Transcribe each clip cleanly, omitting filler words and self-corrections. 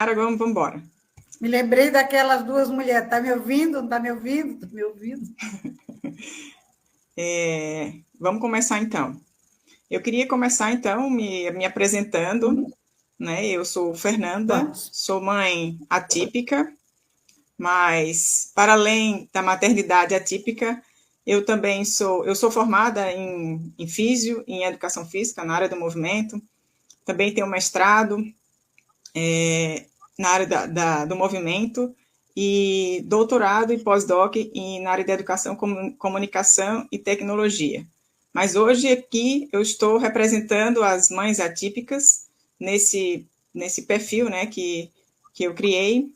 Vamos embora. Me lembrei daquelas duas mulheres. Está me ouvindo? Não está me ouvindo? Está me ouvindo? Vamos começar, então. Eu queria começar, então, me apresentando. Né? Eu sou Fernanda, sou mãe atípica, mas, para além da maternidade atípica, eu também sou formada em físio, em educação física, na área do movimento. Também tenho mestrado na área do movimento e doutorado e pós-doc na área de educação, comunicação e tecnologia. Mas hoje aqui eu estou representando as mães atípicas nesse perfil, né, que eu criei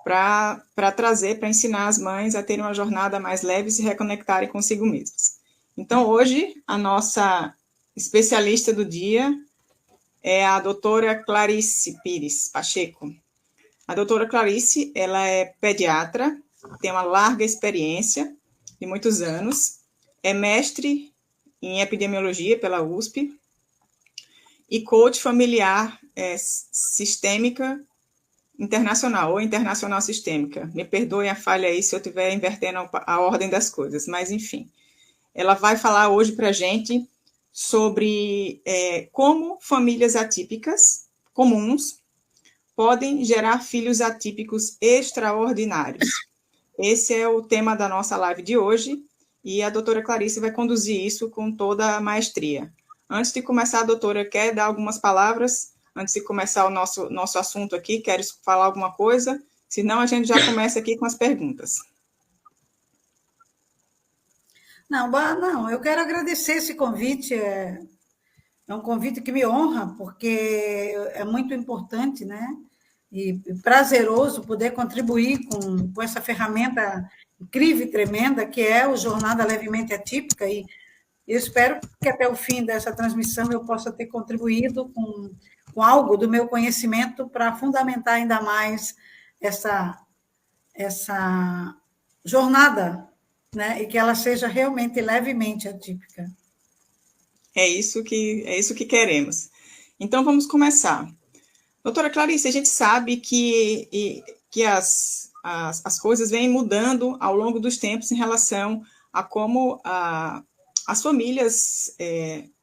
para trazer, para ensinar as mães a terem uma jornada mais leve e se reconectarem consigo mesmas. Então, hoje, a nossa especialista do dia é a doutora Clarice Pires Pacheco. A doutora Clarice, ela é pediatra, tem uma larga experiência de muitos anos, é mestre em epidemiologia pela USP e coach familiar sistêmica internacional ou internacional sistêmica. Me perdoe a falha aí se eu estiver invertendo a ordem das coisas, mas enfim. Ela vai falar hoje para a gente sobre como famílias atípicas comuns podem gerar filhos atípicos extraordinários. Esse é o tema da nossa live de hoje e a doutora Clarice vai conduzir isso com toda a maestria. Antes de começar, a doutora quer dar algumas palavras? Antes de começar o nosso assunto aqui, quer falar alguma coisa? Senão, a gente já começa aqui com as perguntas. Não, eu quero agradecer esse convite. É um convite que me honra, porque é muito importante, né? E prazeroso poder contribuir com essa ferramenta incrível e tremenda que é o Jornada Levemente Atípica, e eu espero que até o fim dessa transmissão eu possa ter contribuído com algo do meu conhecimento para fundamentar ainda mais essa jornada, né? E que ela seja realmente levemente atípica. É isso que queremos. Então, vamos começar. Doutora Clarice, a gente sabe que as coisas vêm mudando ao longo dos tempos em relação a como as famílias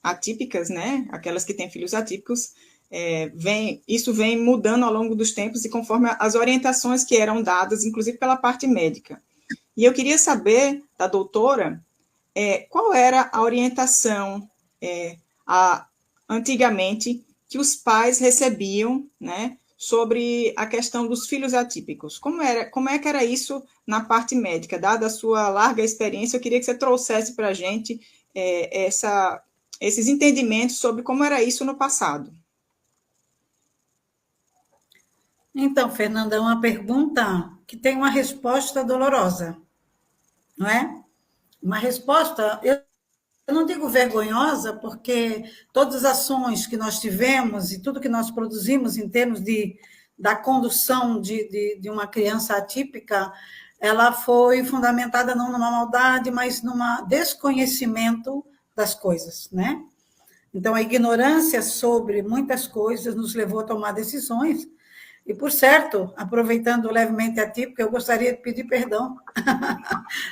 atípicas, né, aquelas que têm filhos atípicos, isso vem mudando ao longo dos tempos e conforme as orientações que eram dadas, inclusive pela parte médica. E eu queria saber da doutora qual era a orientação antigamente que os pais recebiam, né, sobre a questão dos filhos atípicos. Como é que era isso na parte médica? Dada a sua larga experiência, eu queria que você trouxesse para a gente esses entendimentos sobre como era isso no passado. Então, Fernanda, é uma pergunta que tem uma resposta dolorosa, não é? Uma resposta, eu não digo vergonhosa, porque todas as ações que nós tivemos e tudo que nós produzimos em termos da condução de uma criança atípica, ela foi fundamentada não numa maldade, mas num desconhecimento das coisas, né? Então, a ignorância sobre muitas coisas nos levou a tomar decisões. E, por certo, aproveitando levemente atípico, eu gostaria de pedir perdão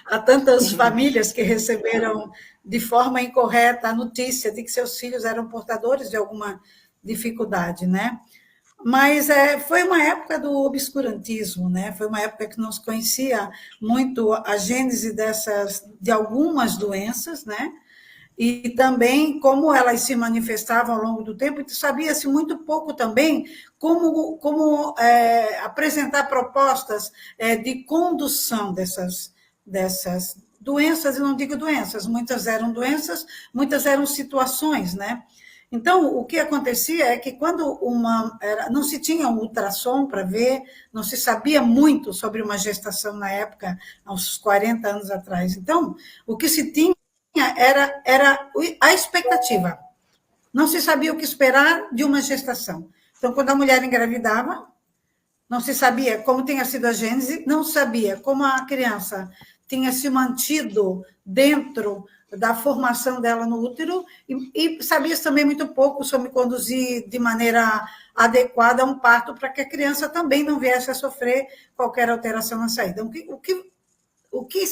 a tantas famílias que receberam de forma incorreta a notícia de que seus filhos eram portadores de alguma dificuldade, né? Mas foi uma época do obscurantismo, né? Foi uma época que não se conhecia muito a gênese de algumas doenças, né? E também como elas se manifestavam ao longo do tempo, e sabia-se muito pouco também como apresentar propostas de condução dessas doenças, e não digo doenças, muitas eram situações, né? Então, o que acontecia é que quando não se tinha um ultrassom para ver, não se sabia muito sobre uma gestação na época, há uns 40 anos atrás. Então, o que se tinha era a expectativa. Não se sabia o que esperar de uma gestação. Então, quando a mulher engravidava, não se sabia como tinha sido a gênese, não sabia como a criança tinha se mantido dentro da formação dela no útero, e sabia também muito pouco sobre conduzir de maneira adequada a um parto para que a criança também não viesse a sofrer qualquer alteração na saída. O que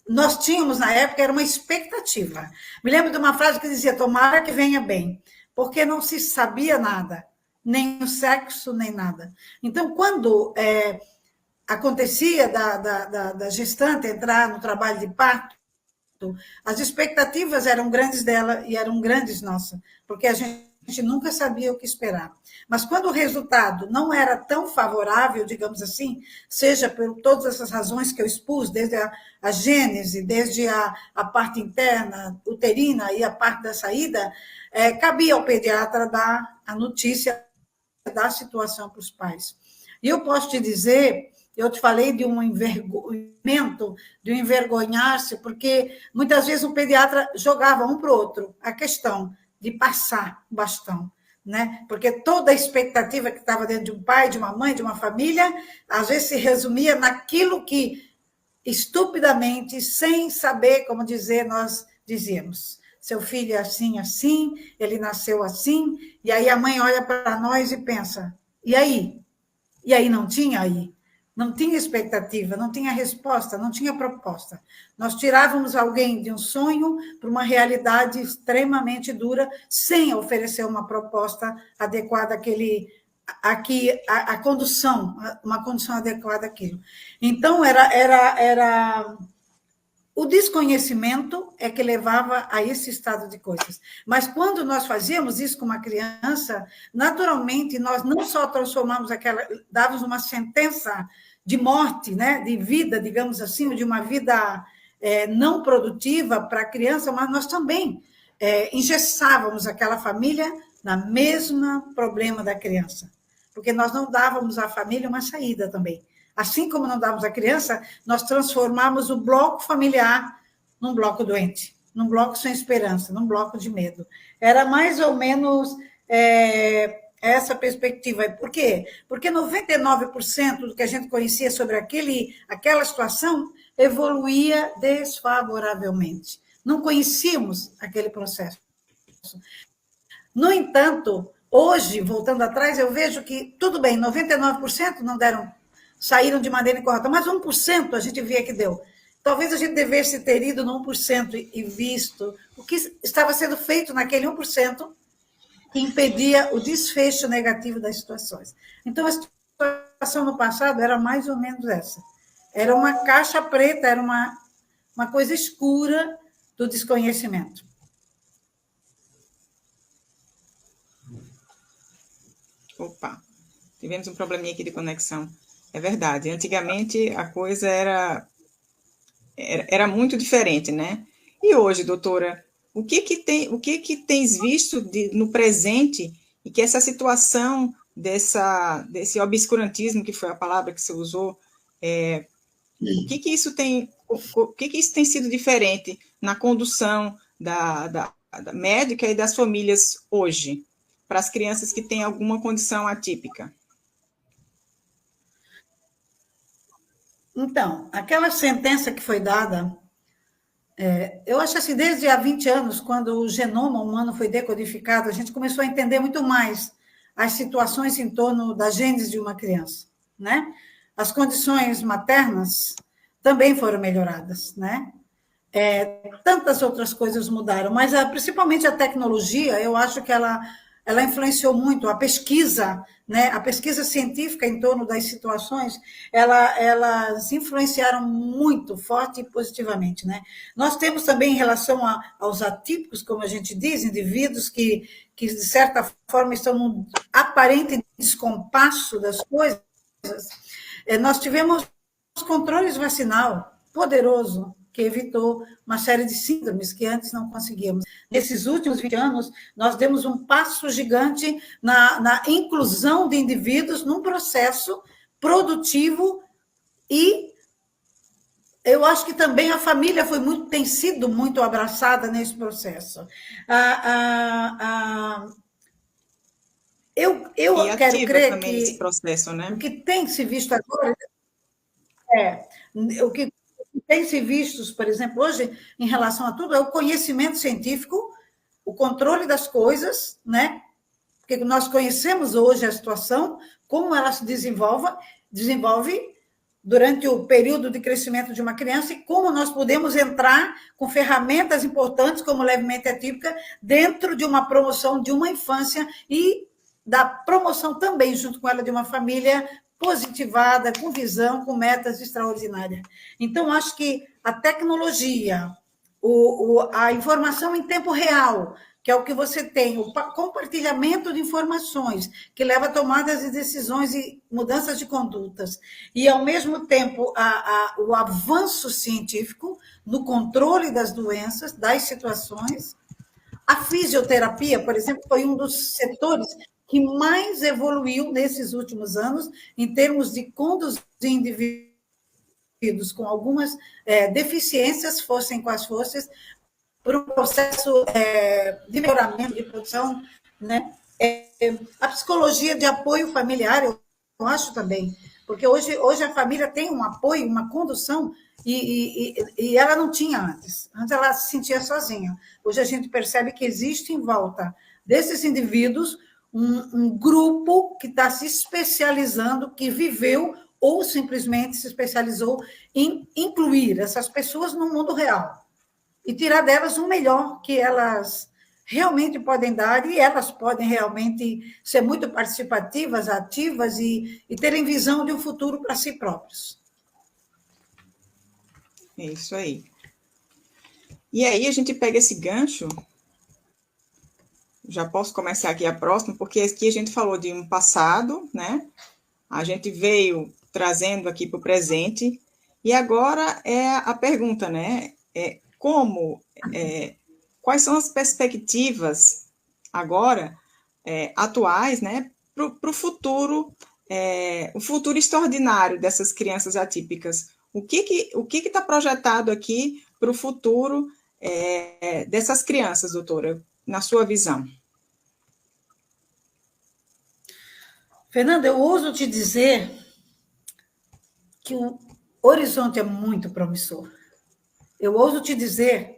nós tínhamos na época era uma expectativa. Me lembro de uma frase que dizia: tomara que venha bem, porque não se sabia nada, nem o sexo, nem nada. Então, quando acontecia da gestante entrar no trabalho de parto, as expectativas eram grandes dela e eram grandes nossas, porque a gente nunca sabia o que esperar. Mas quando o resultado não era tão favorável, digamos assim, seja por todas essas razões que eu expus, desde a gênese, desde a parte interna, uterina e a parte da saída, cabia ao pediatra dar a notícia da situação para os pais. E eu posso te dizer, eu te falei de um envergonhamento, de um envergonhar-se, porque muitas vezes o pediatra jogava um para o outro a questão de passar o bastão, né? Porque toda a expectativa que estava dentro de um pai, de uma mãe, de uma família, às vezes se resumia naquilo que, estupidamente, sem saber como dizer, nós dizíamos: seu filho é assim, assim, ele nasceu assim, e aí a mãe olha para nós e pensa: e aí? E aí não tinha aí. Não tinha expectativa, não tinha resposta, não tinha proposta. Nós tirávamos alguém de um sonho para uma realidade extremamente dura, sem oferecer uma proposta adequada à condução, uma condição adequada àquilo. Então, era o desconhecimento é que levava a esse estado de coisas. Mas quando nós fazíamos isso com uma criança, naturalmente nós não só transformamos dávamos uma sentença de morte, né, de vida, digamos assim, ou de uma vida não produtiva para a criança, mas nós também engessávamos aquela família na mesma problema da criança, porque nós não dávamos à família uma saída também. Assim como não dávamos à criança, nós transformamos o bloco familiar num bloco doente, num bloco sem esperança, num bloco de medo. Era mais ou menos essa perspectiva. Por quê? Porque 99% do que a gente conhecia sobre aquela situação evoluía desfavoravelmente. Não conhecíamos aquele processo. No entanto, hoje, voltando atrás, eu vejo que, tudo bem, 99% não saíram de maneira incorreta, mas 1% a gente via que deu. Talvez a gente devesse ter ido no 1% e visto o que estava sendo feito naquele 1% que impedia o desfecho negativo das situações. Então, a situação no passado era mais ou menos essa. Era uma caixa preta, era uma coisa escura do desconhecimento. Opa, tivemos um probleminha aqui de conexão. É verdade, antigamente a coisa era muito diferente, né? E hoje, doutora, o que tens visto no presente e que essa situação desse obscurantismo, que foi a palavra que você usou, o que isso tem sido diferente na condução da médica e das famílias hoje, para as crianças que têm alguma condição atípica? Então, aquela sentença que foi dada, eu acho assim, desde há 20 anos, quando o genoma humano foi decodificado, a gente começou a entender muito mais as situações em torno da gênese de uma criança, né? As condições maternas também foram melhoradas, né? Tantas outras coisas mudaram, mas principalmente a tecnologia, eu acho que ela influenciou muito a pesquisa, né? A pesquisa científica em torno das situações, elas influenciaram muito forte e positivamente, né? Nós temos também, em relação aos atípicos, como a gente diz, indivíduos que de certa forma estão num aparente descompasso das coisas, nós tivemos controles vacinal poderoso, que evitou uma série de síndromes que antes não conseguíamos. Nesses últimos 20 anos, nós demos um passo gigante na inclusão de indivíduos num processo produtivo e eu acho que também a família tem sido muito abraçada nesse processo. Eu quero crer que esse processo, né? O que tem se visto agora o que tem se visto, por exemplo, hoje, em relação a tudo, é o conhecimento científico, o controle das coisas, né? porque nós conhecemos hoje a situação, como ela se desenvolve durante o período de crescimento de uma criança e como nós podemos entrar com ferramentas importantes, como levemente atípica, dentro de uma promoção de uma infância e da promoção também, junto com ela, de uma família positivada, com visão, com metas extraordinárias. Então, acho que a tecnologia, a informação em tempo real, que é o que você tem, o compartilhamento de informações, que leva a tomadas de decisões e mudanças de condutas, e, ao mesmo tempo, o avanço científico no controle das doenças, das situações. A fisioterapia, por exemplo, foi um dos setores que mais evoluiu nesses últimos anos, em termos de conduzir indivíduos com algumas deficiências, fossem quais fossem, por um processo de melhoramento de produção, né? A psicologia de apoio familiar, eu acho também, porque hoje a família tem um apoio, uma condução, e ela não tinha antes. Antes ela se sentia sozinha. Hoje a gente percebe que existe em volta desses indivíduos um grupo que está se especializando, que viveu ou simplesmente se especializou em incluir essas pessoas no mundo real e tirar delas o melhor que elas realmente podem dar, e elas podem realmente ser muito participativas, ativas e terem visão de um futuro para si próprios. É isso aí. E aí a gente pega esse gancho, já posso começar aqui a próxima, porque aqui a gente falou de um passado, né? A gente veio trazendo aqui para o presente, e agora é a pergunta, né? Quais são as perspectivas agora atuais, né, para o futuro extraordinário dessas crianças atípicas? O que está projetado aqui para o futuro dessas crianças, doutora, na sua visão? Fernanda, eu ouso te dizer que o horizonte é muito promissor. Eu ouso te dizer,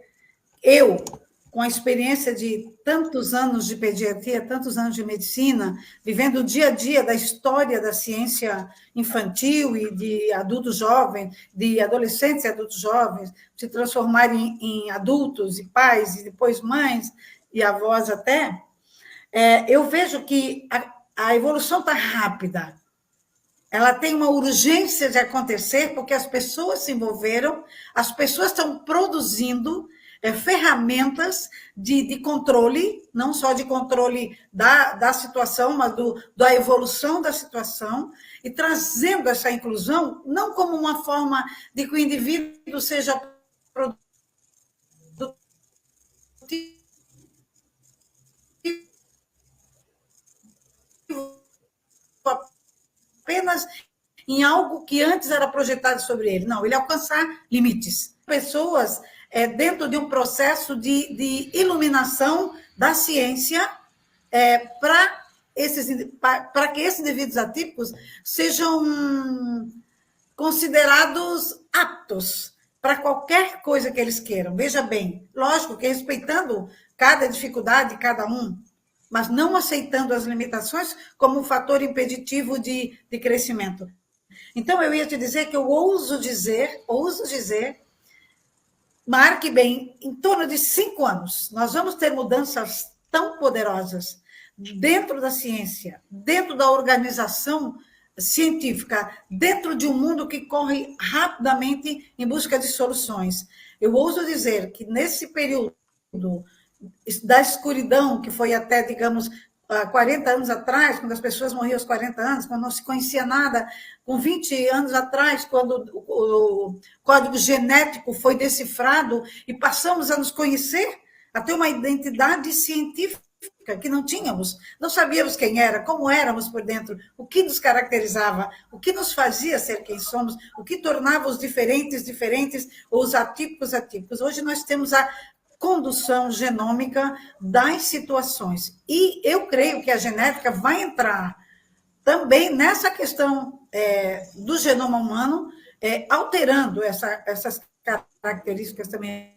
com a experiência de tantos anos de pediatria, tantos anos de medicina, vivendo o dia a dia da história da ciência infantil e de adultos jovens, de adolescentes e adultos jovens, se transformarem em adultos e pais, e depois mães e avós até, eu vejo que a evolução está rápida. Ela tem uma urgência de acontecer, porque as pessoas se envolveram, as pessoas estão produzindo ferramentas de controle, não só de controle da situação, mas da evolução da situação, e trazendo essa inclusão, não como uma forma de que o indivíduo seja produtivo apenas em algo que antes era projetado sobre ele. Não, ele alcançar limites. Pessoas dentro de um processo de iluminação da ciência para que esses indivíduos atípicos sejam considerados aptos para qualquer coisa que eles queiram. Veja bem, lógico que respeitando cada dificuldade de cada um, mas não aceitando as limitações como um fator impeditivo de crescimento. Então, eu ia te dizer que eu ouso dizer, marque bem, em torno de 5 anos, nós vamos ter mudanças tão poderosas dentro da ciência, dentro da organização científica, dentro de um mundo que corre rapidamente em busca de soluções. Eu ouso dizer que nesse período da escuridão, que foi até, digamos, 40 anos atrás, quando as pessoas morriam aos 40 anos, quando não se conhecia nada, com 20 anos atrás, quando o código genético foi decifrado e passamos a nos conhecer, a ter uma identidade científica que não tínhamos, não sabíamos quem era, como éramos por dentro, o que nos caracterizava, o que nos fazia ser quem somos, o que tornava os diferentes, ou os atípicos. Hoje nós temos a condução genômica das situações. E eu creio que a genética vai entrar também nessa questão do genoma humano, alterando essas características também.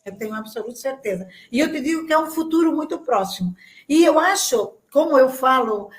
Eu tenho absoluta certeza. E eu te digo que é um futuro muito próximo. E eu acho como eu falo,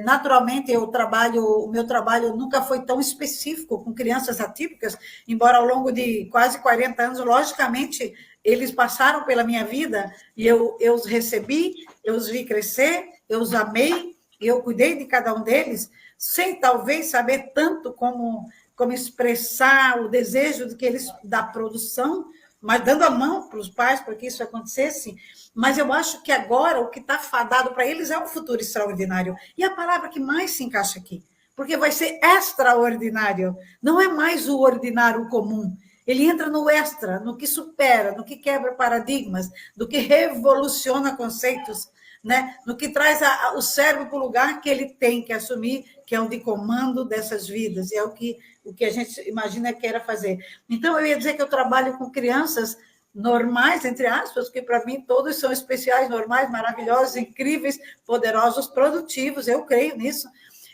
naturalmente o meu trabalho nunca foi tão específico com crianças atípicas, embora ao longo de quase 40 anos, logicamente, eles passaram pela minha vida e eu os recebi, eu os vi crescer, eu os amei, e eu cuidei de cada um deles, sem talvez saber tanto como expressar o desejo de que eles da produção, mas dando a mão para os pais para que isso acontecesse. Mas eu acho que agora o que está fadado para eles é um futuro extraordinário. E a palavra que mais se encaixa aqui, porque vai ser extraordinário, não é mais o ordinário comum. Ele entra no extra, no que supera, no que quebra paradigmas, no que revoluciona conceitos, né? No que traz o cérebro para o lugar que ele tem que assumir, que é o de comando dessas vidas, e é o que a gente imagina que era fazer. Então, eu ia dizer que eu trabalho com crianças normais, entre aspas, que para mim todos são especiais, normais, maravilhosos, incríveis, poderosos, produtivos, eu creio nisso.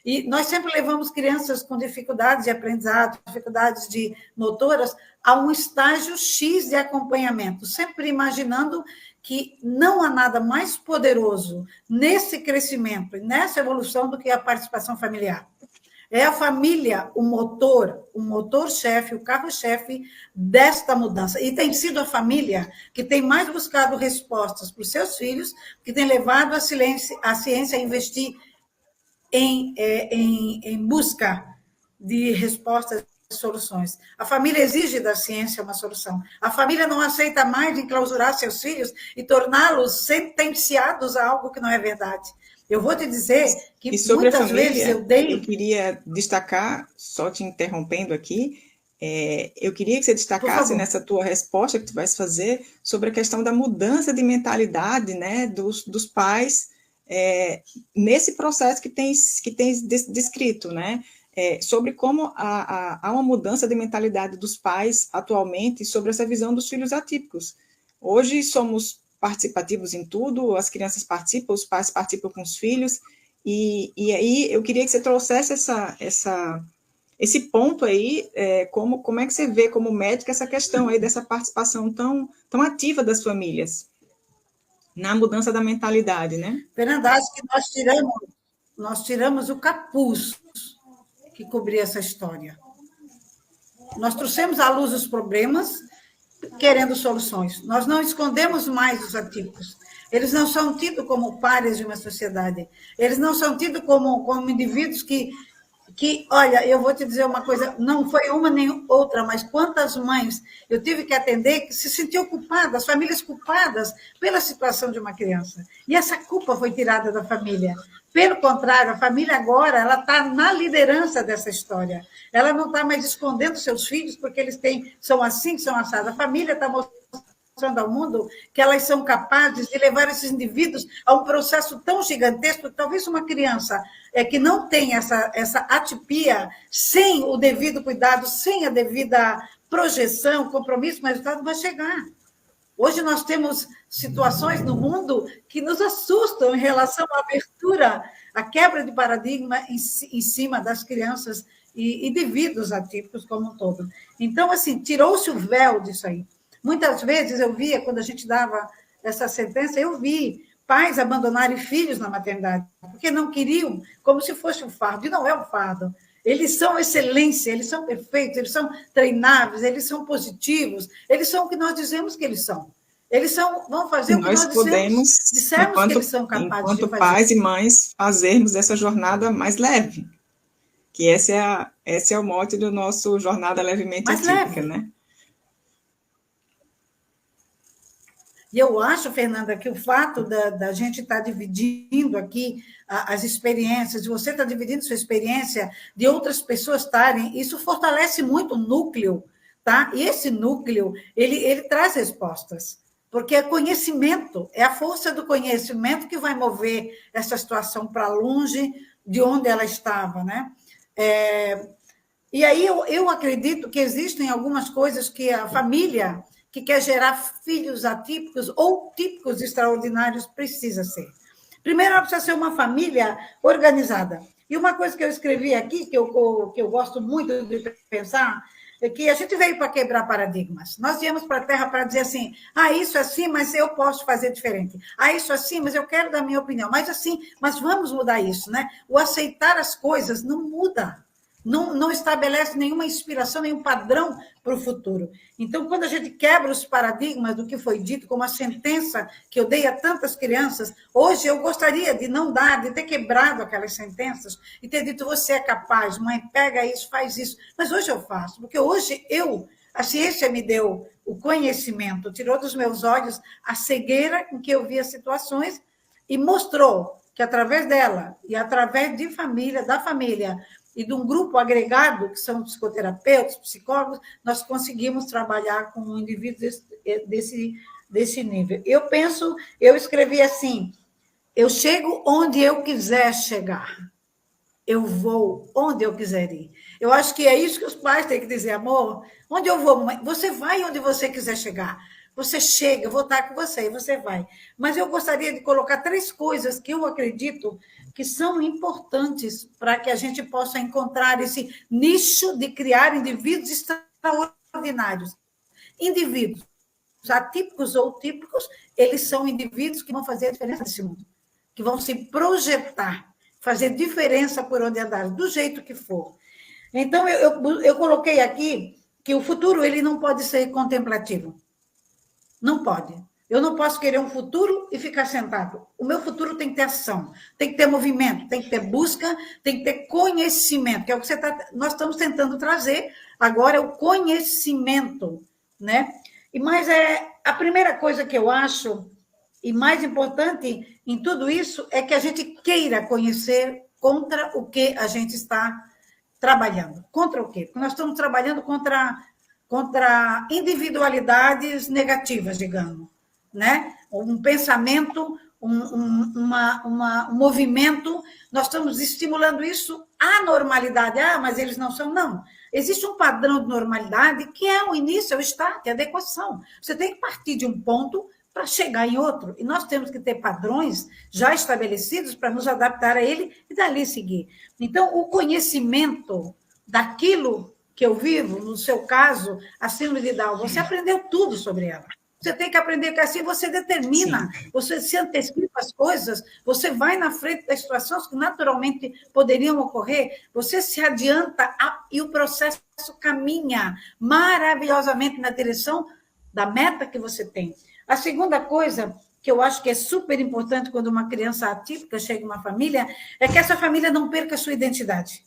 E nós sempre levamos crianças com dificuldades de aprendizado, dificuldades de motoras, a um estágio X de acompanhamento, sempre imaginando que não há nada mais poderoso nesse crescimento e nessa evolução do que a participação familiar. É a família o motor-chefe, o carro-chefe desta mudança. E tem sido a família que tem mais buscado respostas para os seus filhos, que tem levado a ciência a investir em busca de respostas e soluções. A família exige da ciência uma solução. A família não aceita mais enclausurar seus filhos e torná-los sentenciados a algo que não é verdade. Eu vou te dizer que e sobre muitas a família, vezes eu queria destacar, só te interrompendo aqui, eu queria que você destacasse nessa tua resposta que tu vais fazer sobre a questão da mudança de mentalidade, né, dos pais nesse processo que tens descrito, né, sobre como há uma mudança de mentalidade dos pais atualmente sobre essa visão dos filhos atípicos. Hoje somos participativos em tudo, as crianças participam, os pais participam com os filhos, e aí eu queria que você trouxesse esse ponto aí, como é que você vê como médica essa questão aí dessa participação tão ativa das famílias na mudança da mentalidade, né? Fernanda, acho que nós tiramos o capuz que cobria essa história. Nós trouxemos à luz os problemas, querendo soluções. Nós não escondemos mais os atípicos. Eles não são tidos como pares de uma sociedade. Eles não são tidos como indivíduos que, olha, eu vou te dizer uma coisa, não foi uma nem outra, mas quantas mães eu tive que atender que se sentiam culpadas, famílias culpadas pela situação de uma criança. E essa culpa foi tirada da família. Pelo contrário, a família agora ela está na liderança dessa história. Ela não está mais escondendo seus filhos porque eles são assim, são assados. A família está mostrando ao mundo que elas são capazes de levar esses indivíduos a um processo tão gigantesco que talvez uma criança que não tem essa atipia, sem o devido cuidado, sem a devida projeção, compromisso com o resultado, vai chegar. Hoje nós temos situações no mundo que nos assustam em relação à abertura, à quebra de paradigma em cima das crianças e indivíduos atípicos como um todo. Então, assim, tirou-se o véu disso aí. Muitas vezes eu via, quando a gente dava essa sentença, eu vi pais abandonarem filhos na maternidade, porque não queriam, como se fosse um fardo, e não é um fardo. Eles são excelência, eles são perfeitos, eles são treináveis, eles são positivos, eles são o que nós dizemos que eles são. Eles vão fazer o que nós dissemos que eles são capazes de fazer. Enquanto pais e mães fazermos essa jornada mais leve, que esse é o mote do nosso Jornada Levemente Atípica, né? E eu acho, Fernanda, que o fato da gente estar dividindo aqui as experiências, de você estar dividindo sua experiência, de outras pessoas estarem, isso fortalece muito o núcleo, tá? E esse núcleo, ele traz respostas, porque é conhecimento, é a força do conhecimento que vai mover essa situação para longe de onde ela estava, né? E aí eu acredito que existem algumas coisas que a família que quer gerar filhos atípicos ou típicos extraordinários precisa ser. Primeiro, ela precisa ser uma família organizada. E uma coisa que eu escrevi aqui, que eu gosto muito de pensar, é que a gente veio para quebrar paradigmas. Nós viemos para a Terra para dizer assim, isso assim, mas eu posso fazer diferente. Isso assim, mas eu quero dar minha opinião. Mas assim, mas vamos mudar isso, né? O aceitar as coisas não muda. Não estabelece nenhuma inspiração, nenhum padrão para o futuro. Então, quando a gente quebra os paradigmas do que foi dito, como a sentença que eu dei a tantas crianças, hoje eu gostaria de não dar, de ter quebrado aquelas sentenças e ter dito, você é capaz, mãe, pega isso, faz isso. Mas hoje eu faço, porque hoje a ciência me deu o conhecimento, tirou dos meus olhos a cegueira em que eu via situações e mostrou que através dela e através de família, da família, e de um grupo agregado, que são psicoterapeutas, psicólogos, nós conseguimos trabalhar com um indivíduo desse nível. Eu escrevi assim, eu chego onde eu quiser chegar, eu vou onde eu quiser ir. Eu acho que é isso que os pais têm que dizer, amor, onde eu vou, mãe? Você vai onde você quiser chegar. Você chega, eu vou estar com você, e você vai. Mas eu gostaria de colocar 3 coisas que eu acredito que são importantes para que a gente possa encontrar esse nicho de criar indivíduos extraordinários. Indivíduos atípicos ou típicos, eles são indivíduos que vão fazer a diferença nesse mundo, que vão se projetar, fazer diferença por onde andar, do jeito que for. Então, eu coloquei aqui que o futuro ele não pode ser contemplativo. Não pode. Eu não posso querer um futuro e ficar sentado. O meu futuro tem que ter ação, tem que ter movimento, tem que ter busca, tem que ter conhecimento, que é o que nós estamos tentando trazer agora, é o conhecimento, né? Mas a primeira coisa que eu acho, e mais importante em tudo isso, é que a gente queira conhecer contra o que a gente está trabalhando. Contra o quê? Porque nós estamos trabalhando contra individualidades negativas, digamos, né? Um pensamento, um movimento, nós estamos estimulando isso à normalidade. Mas eles não são, não. Existe um padrão de normalidade que é o início, é o start, é a adequação. Você tem que partir de um ponto para chegar em outro. E nós temos que ter padrões já estabelecidos para nos adaptar a ele e dali seguir. Então, o conhecimento daquilo que eu vivo, no seu caso, a síndrome de Down, você aprendeu tudo sobre ela. Você tem que aprender que assim você determina, sim, você se antecipa as coisas, você vai na frente das situações que naturalmente poderiam ocorrer, você se adianta e o processo caminha maravilhosamente na direção da meta que você tem. A segunda coisa que eu acho que é super importante quando uma criança atípica chega em uma família, é que essa família não perca a sua identidade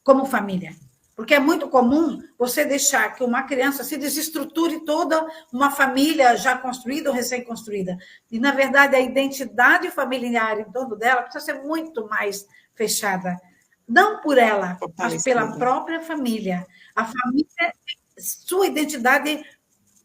como família. Porque é muito comum você deixar que uma criança se desestruture toda uma família já construída ou recém-construída. E, na verdade, a identidade familiar em torno dela precisa ser muito mais fechada. Não por ela, mas pela própria família. A família, sua identidade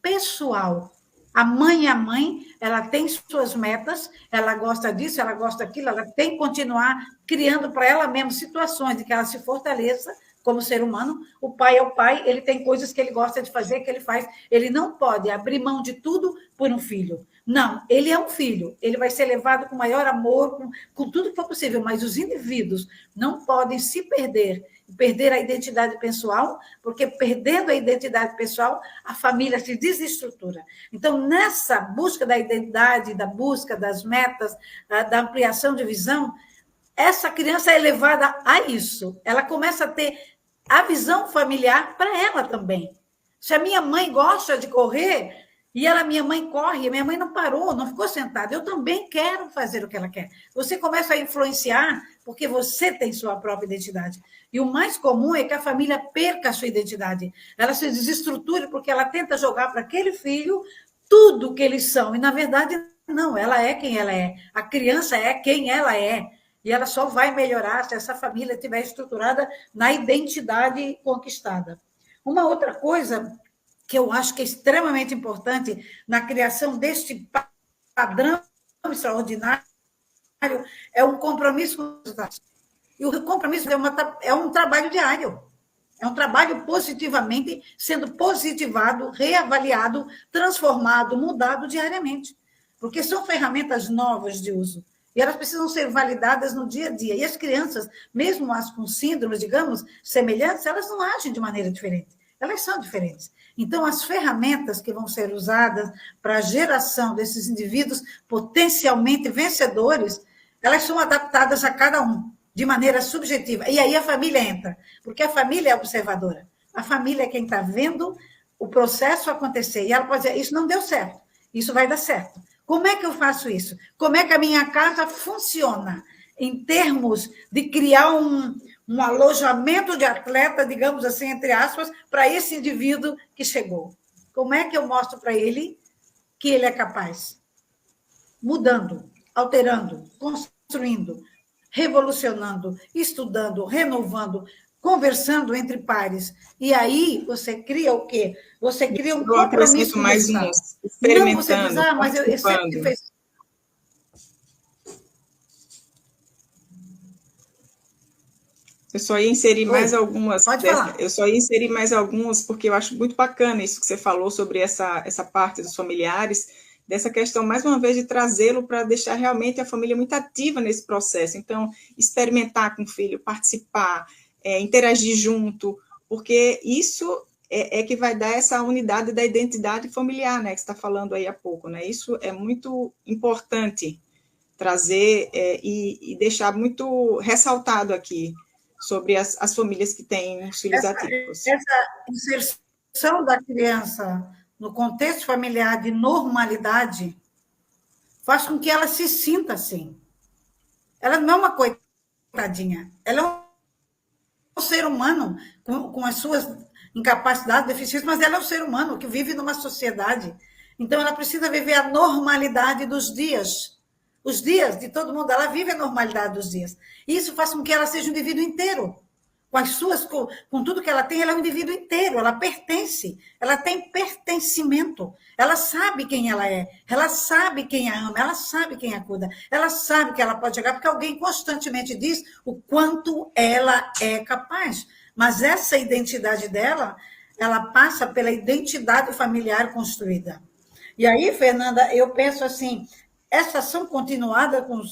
pessoal. A mãe é a mãe, ela tem suas metas, ela gosta disso, ela gosta daquilo, ela tem que continuar criando para ela mesma situações de que ela se fortaleça como ser humano. O pai é o pai, ele tem coisas que ele gosta de fazer, que ele faz. Ele não pode abrir mão de tudo por um filho. Não, ele é um filho, ele vai ser levado com maior amor, com tudo que for possível, mas os indivíduos não podem se perder a identidade pessoal, porque perdendo a identidade pessoal, a família se desestrutura. Então, nessa busca da identidade, da busca das metas, da ampliação de visão, essa criança é levada a isso. Ela começa a ter a visão familiar para ela também. Se a minha mãe gosta de correr, e minha mãe corre, minha mãe não parou, não ficou sentada, eu também quero fazer o que ela quer. Você começa a influenciar porque você tem sua própria identidade. E o mais comum é que a família perca a sua identidade. Ela se desestruture porque ela tenta jogar para aquele filho tudo que eles são. E, na verdade, não, ela é quem ela é. A criança é quem ela é. E ela só vai melhorar se essa família estiver estruturada na identidade conquistada. Uma outra coisa que eu acho que é extremamente importante na criação deste padrão extraordinário é um compromisso com os resultados. E o compromisso é um trabalho diário. É um trabalho positivamente sendo positivado, reavaliado, transformado, mudado diariamente. Porque são ferramentas novas de uso. E elas precisam ser validadas no dia a dia. E as crianças, mesmo as com síndromes, digamos, semelhantes, elas não agem de maneira diferente. elas são diferentes. Então, as ferramentas que vão ser usadas para a geração desses indivíduos potencialmente vencedores, elas são adaptadas a cada um, de maneira subjetiva. E aí a família entra, porque a família é observadora. A família é quem está vendo o processo acontecer. E ela pode dizer, isso não deu certo, isso vai dar certo. Como é que eu faço isso? Como é que a minha casa funciona em termos de criar um alojamento de atleta, digamos assim, entre aspas, para esse indivíduo que chegou? Como é que eu mostro para ele que ele é capaz? Mudando, alterando, construindo, revolucionando, estudando, renovando, conversando entre pares. E aí você cria o quê? Você cria um compromisso com o mais uns, experimentando, não, você diz, mas eu sempre fez. Eu só ia inserir mais algumas. Pode falar. Eu só ia inserir mais algumas, porque eu acho muito bacana isso que você falou sobre essa parte dos familiares, dessa questão, mais uma vez, de trazê-lo para deixar realmente a família muito ativa nesse processo. Então, experimentar com o filho, participar, interagir junto, porque isso é que vai dar essa unidade da identidade familiar, né, que você está falando aí há pouco, né? Isso é muito importante trazer e deixar muito ressaltado aqui sobre as famílias que têm os filhos atípicos. Essa inserção da criança no contexto familiar de normalidade faz com que ela se sinta assim. Ela não é uma coitadinha, ela é um ser humano com as suas incapacidades, deficiências, mas ela é um ser humano que vive numa sociedade. Então, ela precisa viver a normalidade dos dias. Os dias de todo mundo, ela vive a normalidade dos dias. E isso faz com que ela seja um indivíduo inteiro. Com tudo que ela tem, ela é um indivíduo inteiro, ela pertence, ela tem pertencimento, ela sabe quem ela é, ela sabe quem a ama, ela sabe quem a cuida, ela sabe que ela pode chegar, porque alguém constantemente diz o quanto ela é capaz. Mas essa identidade dela, ela passa pela identidade familiar construída. E aí, Fernanda, eu penso assim, essa ação continuada com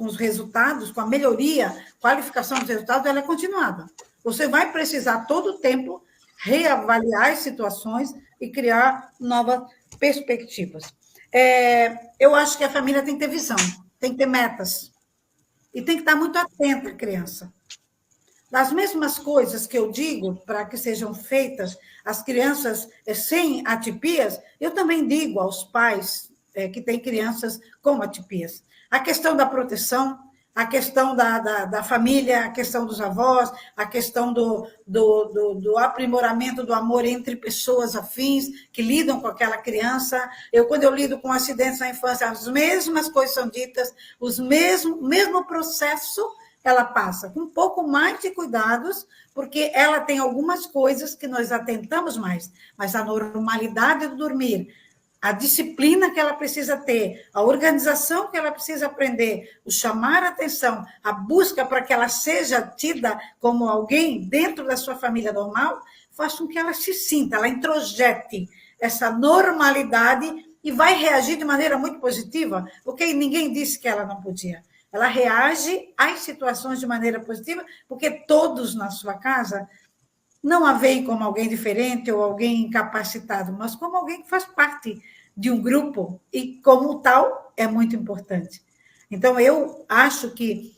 os resultados, com a melhoria, qualificação dos resultados, ela é continuada. Você vai precisar, todo o tempo, reavaliar as situações e criar novas perspectivas. Eu acho que a família tem que ter visão, tem que ter metas. E tem que estar muito atenta à criança. Das mesmas coisas que eu digo para que sejam feitas as crianças sem atipias, eu também digo aos pais que têm crianças com atipias. A questão da proteção, a questão da família, a questão dos avós, a questão do aprimoramento do amor entre pessoas afins que lidam com aquela criança. Quando eu lido com acidentes na infância, as mesmas coisas são ditas, o mesmo processo ela passa, com um pouco mais de cuidados, porque ela tem algumas coisas que nós atentamos mais, mas a normalidade do dormir, a disciplina que ela precisa ter, a organização que ela precisa aprender, o chamar a atenção, a busca para que ela seja tida como alguém dentro da sua família normal, faz com que ela se sinta, ela introjete essa normalidade e vai reagir de maneira muito positiva, porque ninguém disse que ela não podia. Ela reage às situações de maneira positiva, porque todos na sua casa não a veem como alguém diferente ou alguém incapacitado, mas como alguém que faz parte de um grupo e, como tal, é muito importante. Então, eu acho que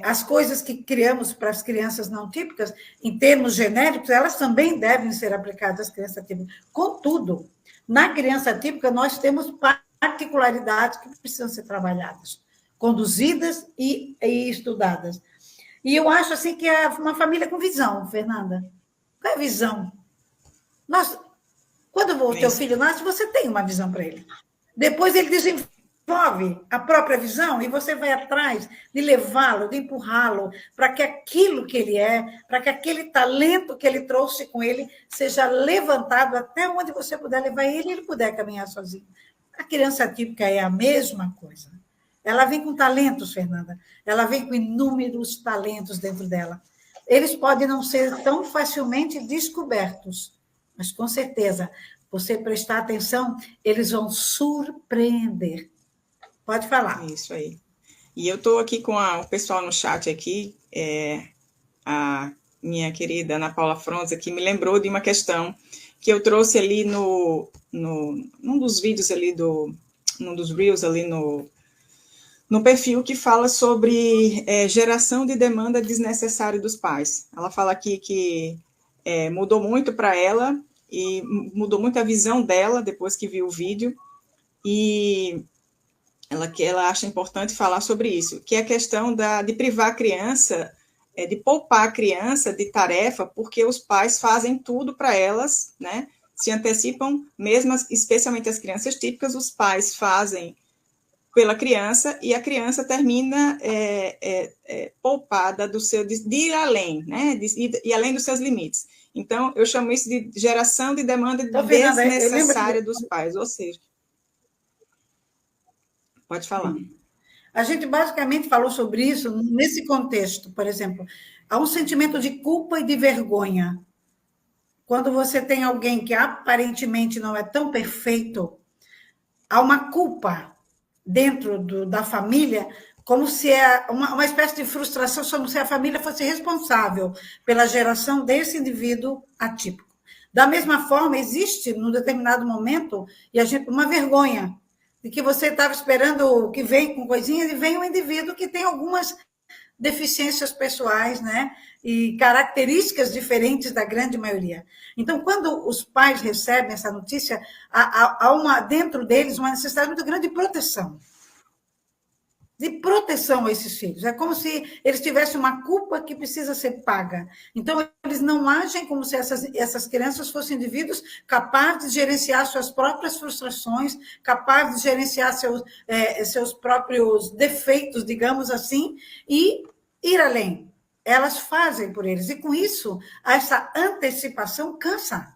as coisas que criamos para as crianças não típicas, em termos genéricos, elas também devem ser aplicadas às crianças típicas. Contudo, na criança típica, nós temos particularidades que precisam ser trabalhadas, conduzidas e estudadas. E eu acho assim que é uma família com visão, Fernanda. Qual é a visão? Quando o teu filho nasce, você tem uma visão para ele. Depois ele desenvolve a própria visão e você vai atrás de levá-lo, de empurrá-lo para que aquilo que ele é, para que aquele talento que ele trouxe com ele seja levantado até onde você puder levar ele e ele puder caminhar sozinho. A criança típica é a mesma coisa. Ela vem com talentos, Fernanda. Ela vem com inúmeros talentos dentro dela. Eles podem não ser tão facilmente descobertos, mas, com certeza, você prestar atenção, eles vão surpreender. Pode falar. Isso aí. E eu estou aqui com o pessoal no chat aqui, a minha querida Ana Paula Fronza, que me lembrou de uma questão que eu trouxe ali num dos vídeos ali, num dos reels ali no perfil, que fala sobre geração de demanda desnecessária dos pais. Ela fala aqui que mudou muito para ela, e mudou muito a visão dela depois que viu o vídeo, e ela acha importante falar sobre isso, que é a questão de privar a criança, de poupar a criança de tarefa, porque os pais fazem tudo para elas, né? Se antecipam, mesmo, especialmente as crianças típicas, os pais fazem pela criança, e a criança termina poupada de ir além, né? De ir além dos seus limites. Então, eu chamo isso de geração de demanda desnecessária dos pais, ou seja... Pode falar. A gente basicamente falou sobre isso nesse contexto, por exemplo, há um sentimento de culpa e de vergonha. Quando você tem alguém que aparentemente não é tão perfeito, há uma culpa dentro da família, como se uma espécie de frustração, como se a família fosse responsável pela geração desse indivíduo atípico. Da mesma forma, existe, num determinado momento, uma vergonha de que você estava esperando que vem com coisinhas, e vem um indivíduo que tem algumas deficiências pessoais, né? E características diferentes da grande maioria. Então, quando os pais recebem essa notícia, há dentro deles uma necessidade muito grande de proteção. De proteção a esses filhos. É como se eles tivessem uma culpa que precisa ser paga. Então, eles não agem como se essas crianças fossem indivíduos capazes de gerenciar suas próprias frustrações, capazes de gerenciar seus próprios defeitos, digamos assim, e ir além. Elas fazem por eles. E, com isso, essa antecipação cansa.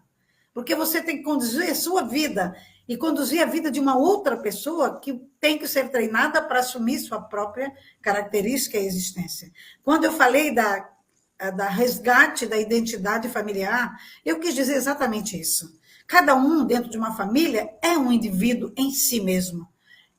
Porque você tem que conduzir a sua vida e conduzir a vida de uma outra pessoa que tem que ser treinada para assumir sua própria característica e existência. Quando eu falei da resgate da identidade familiar, eu quis dizer exatamente isso. Cada um, dentro de uma família, é um indivíduo em si mesmo.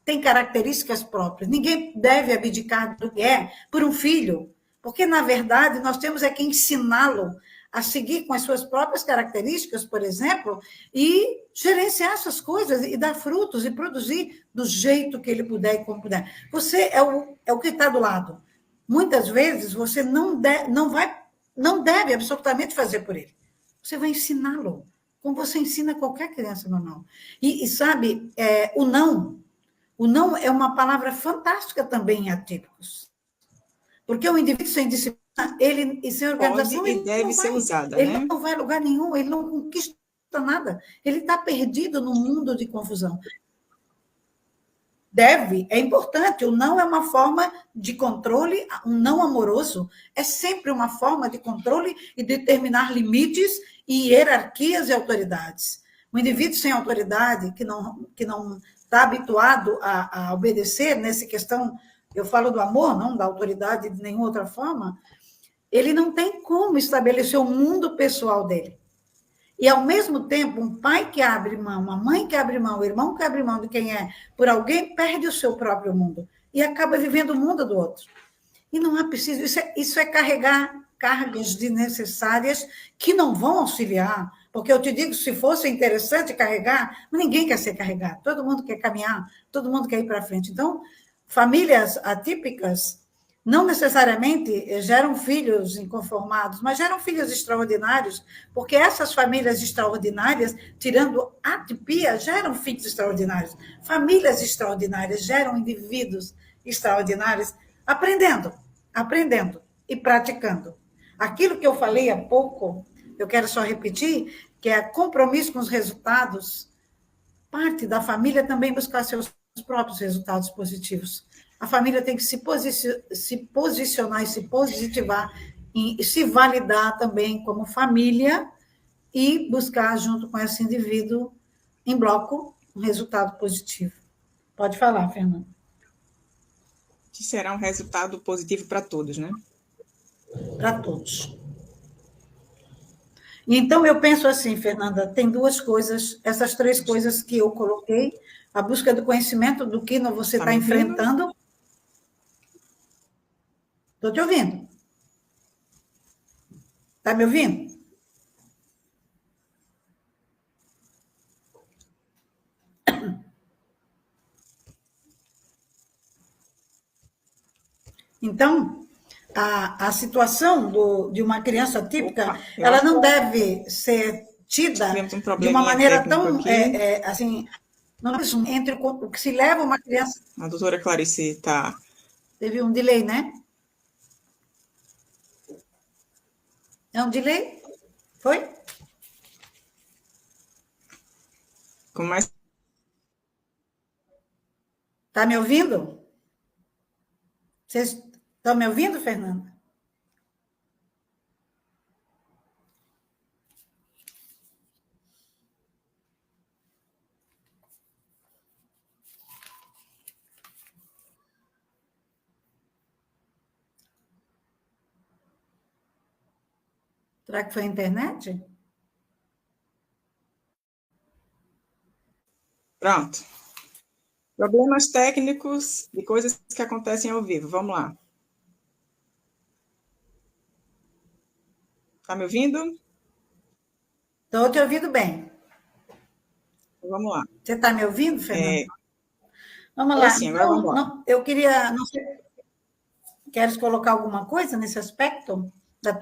Tem características próprias. Ninguém deve abdicar do que é por um filho, porque, na verdade, nós temos que ensiná-lo a seguir com as suas próprias características, por exemplo, e gerenciar essas coisas, e dar frutos, e produzir do jeito que ele puder e como puder. Você é o que está do lado. Muitas vezes você não deve absolutamente fazer por ele. Você vai ensiná-lo, como você ensina qualquer criança normal. E sabe, o não é uma palavra fantástica também em atípicos. Porque o indivíduo sem disciplina, ele sem organização, ele deve ser usada, ele né? não vai a lugar nenhum, ele não conquista nada. Ele está perdido num mundo de confusão. É importante. O não é uma forma de controle, um não amoroso é sempre uma forma de controle e determinar limites e hierarquias e autoridades. O indivíduo sem autoridade, que não está habituado a obedecer nessa questão, eu falo do amor, não da autoridade de nenhuma outra forma, ele não tem como estabelecer o mundo pessoal dele. E, ao mesmo tempo, um pai que abre mão, uma mãe que abre mão, um irmão que abre mão de quem é por alguém, perde o seu próprio mundo e acaba vivendo o mundo do outro. E não é preciso, isso é carregar cargas desnecessárias que não vão auxiliar, porque eu te digo, se fosse interessante carregar, ninguém quer ser carregado, todo mundo quer caminhar, todo mundo quer ir para frente. Então, famílias atípicas não necessariamente geram filhos inconformados, mas geram filhos extraordinários, porque essas famílias extraordinárias, tirando a atipia, geram filhos extraordinários. Famílias extraordinárias geram indivíduos extraordinários, aprendendo e praticando. Aquilo que eu falei há pouco, eu quero só repetir, que é compromisso com os resultados, parte da família também buscar seus próprios resultados positivos. A família tem que se posicionar e se positivar e se validar também como família e buscar, junto com esse indivíduo, em bloco, um resultado positivo. Pode falar, Fernanda. Que será um resultado positivo para todos, né? Para todos. Então, eu penso assim, Fernanda, tem duas coisas, essas três coisas que eu coloquei, a busca do conhecimento do que você está enfrentando. Estou te ouvindo. Está me ouvindo? Então, a situação de uma criança típica, Opa, eu ela acho que não deve ser tida tivemos um de uma probleminha maneira técnico tão, aqui. assim, não é isso, entre o que se leva uma criança. A doutora Clarice está... Teve um delay, né? É um delay? Foi? com mais... Está me ouvindo? Vocês estão me ouvindo, Fernanda? Será que foi a internet? Pronto. Problemas técnicos e coisas que acontecem ao vivo. Vamos lá. Está me ouvindo? Estou te ouvindo bem. Vamos lá. Você está me ouvindo, Fernanda? Vamos Agora lá. sim, agora vamos lá. Não, eu queria, não sei, queres colocar alguma coisa nesse aspecto da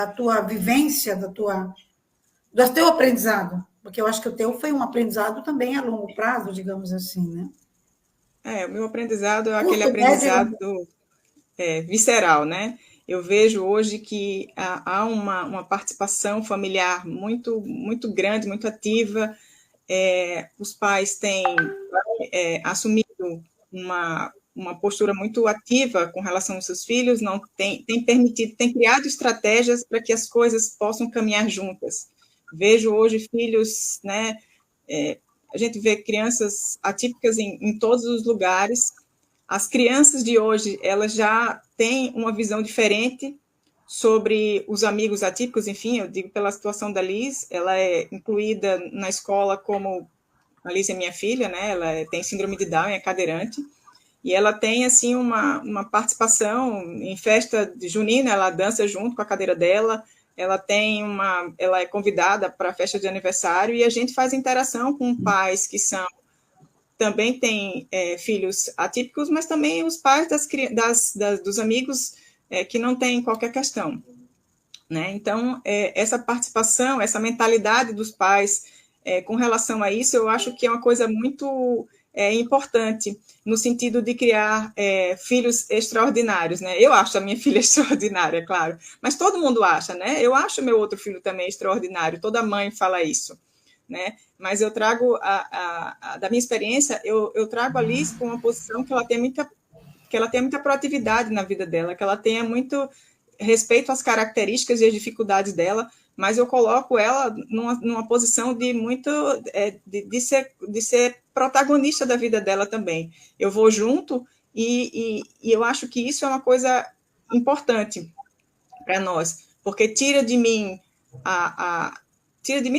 tua vivência, do teu aprendizado? Porque eu acho que o teu foi um aprendizado também a longo prazo, digamos assim, né? O meu aprendizado é aquele Curto, médio e aprendizado longo. visceral, né? Eu vejo hoje que há uma participação familiar muito, muito grande, muito ativa. Os pais têm assumido uma postura muito ativa com relação aos seus filhos, não tem permitido, tem criado estratégias para que as coisas possam caminhar juntas. Vejo hoje filhos, né? A gente vê crianças atípicas em todos os lugares. As crianças de hoje, elas já têm uma visão diferente sobre os amigos atípicos, enfim, eu digo pela situação da Liz, ela é incluída na escola como, a Liz é minha filha, né, ela tem síndrome de Down, é cadeirante, e ela tem, assim, uma participação em festa de junina, ela dança junto com a cadeira dela, ela é convidada para a festa de aniversário, e a gente faz interação com pais que também têm filhos atípicos, mas também os pais dos amigos que não têm qualquer questão, né? Então, essa participação, essa mentalidade dos pais com relação a isso, eu acho que é uma coisa muito importante, no sentido de criar filhos extraordinários, né? Eu acho a minha filha extraordinária, claro, mas todo mundo acha, né? Eu acho meu outro filho também extraordinário, toda mãe fala isso, né? Mas eu trago, da minha experiência, eu trago a Liz com uma posição que ela tem muita proatividade na vida dela, que ela tenha muito respeito às características e às dificuldades dela, mas eu coloco ela numa posição de muito de ser protagonista da vida dela também. Eu vou junto e eu acho que isso é uma coisa importante para nós, porque tira de mim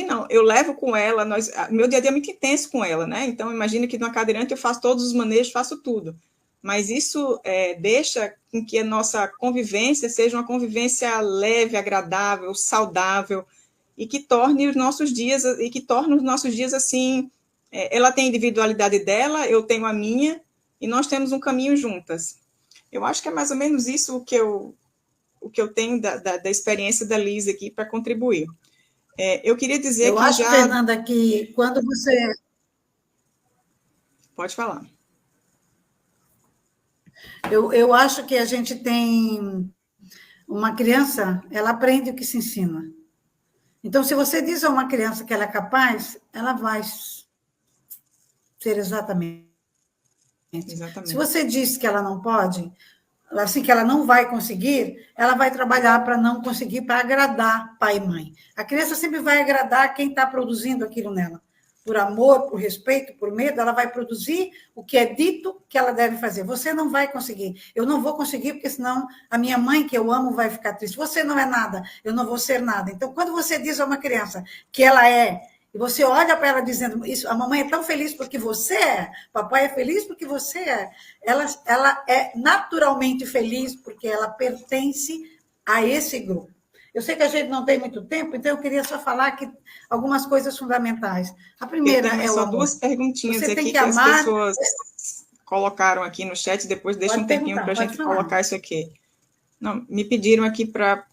não, eu levo com ela, meu dia a dia é muito intenso com ela, né? Então, imagina que numa cadeirante eu faço todos os manejos, faço tudo. Mas isso deixa com que a nossa convivência seja uma convivência leve, agradável, saudável, e que torne os nossos dias, assim, ela tem a individualidade dela, eu tenho a minha, e nós temos um caminho juntas. Eu acho que é mais ou menos isso o que eu tenho da experiência da Liz aqui para contribuir. Eu queria dizer Eu que acho, já... Fernanda, que quando você... Pode falar. Eu acho que a gente tem uma criança, ela aprende o que se ensina. Então, se você diz a uma criança que ela é capaz, ela vai ser exatamente. Se você diz que ela não pode, assim que ela não vai conseguir, ela vai trabalhar para não conseguir, para agradar pai e mãe. A criança sempre vai agradar quem está produzindo aquilo nela. Por amor, por respeito, por medo, ela vai produzir o que é dito que ela deve fazer. Você não vai conseguir. Eu não vou conseguir, porque senão a minha mãe, que eu amo, vai ficar triste. Você não é nada, eu não vou ser nada. Então, quando você diz a uma criança que ela é, e você olha para ela dizendo, isso, a mamãe é tão feliz porque você é, papai é feliz porque você é, ela é naturalmente feliz porque ela pertence a esse grupo. Eu sei que a gente não tem muito tempo, então eu queria só falar que algumas coisas fundamentais. A Eu primeira tenho é o só amor. duas perguntinhas Você tem aqui que que as amar. pessoas colocaram aqui no chat, depois deixa um Pode tempinho para perguntar, a pode gente falar. colocar isso aqui. Não, me pediram aqui para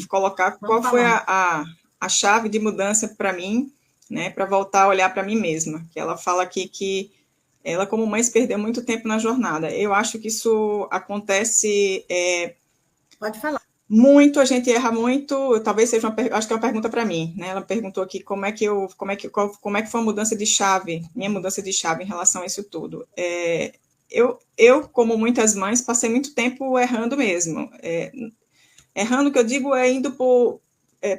colocar Vamos qual foi falar. a chave de mudança para mim, né, para voltar a olhar para mim mesma. Que ela fala aqui que ela, como mãe, se perdeu muito tempo na jornada. Eu acho que isso acontece Pode falar. muito, a gente erra muito. Talvez seja acho que é uma pergunta para mim, né? Ela perguntou aqui como é que foi a mudança de chave, minha mudança de chave em relação a isso tudo. Eu, como muitas mães, passei muito tempo errando mesmo. Errando, que eu digo, é indo por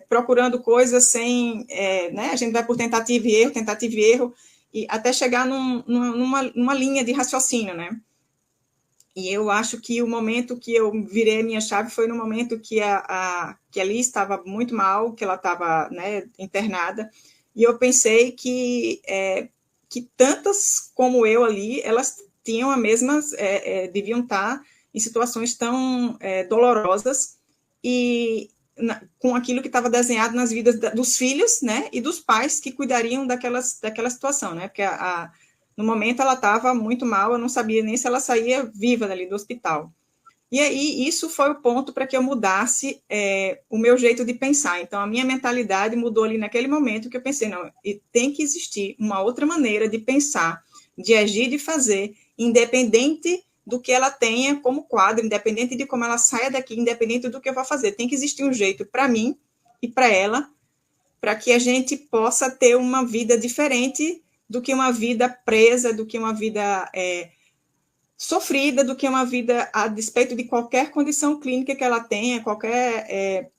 procurando coisas sem, né? A gente vai por tentativa e erro, e até chegar numa linha de raciocínio, né? E eu acho que o momento que eu virei a minha chave foi no momento que que a Liz estava muito mal, que ela estava, né, internada, e eu pensei que tantas como eu ali, elas tinham a mesma, deviam estar em situações tão dolorosas e com aquilo que estava desenhado nas vidas dos filhos, né, e dos pais que cuidariam daquela situação, né, porque no momento ela estava muito mal, eu não sabia nem se ela saía viva dali do hospital. E aí isso foi o ponto para que eu mudasse o meu jeito de pensar. Então a minha mentalidade mudou ali naquele momento que eu pensei, não, tem que existir uma outra maneira de pensar, de agir, de fazer, independente do que ela tenha como quadro, independente de como ela saia daqui, independente do que eu vá fazer. Tem que existir um jeito para mim e para ela, para que a gente possa ter uma vida diferente do que uma vida presa, do que uma vida sofrida, do que uma vida a despeito de qualquer condição clínica que ela tenha, qualquer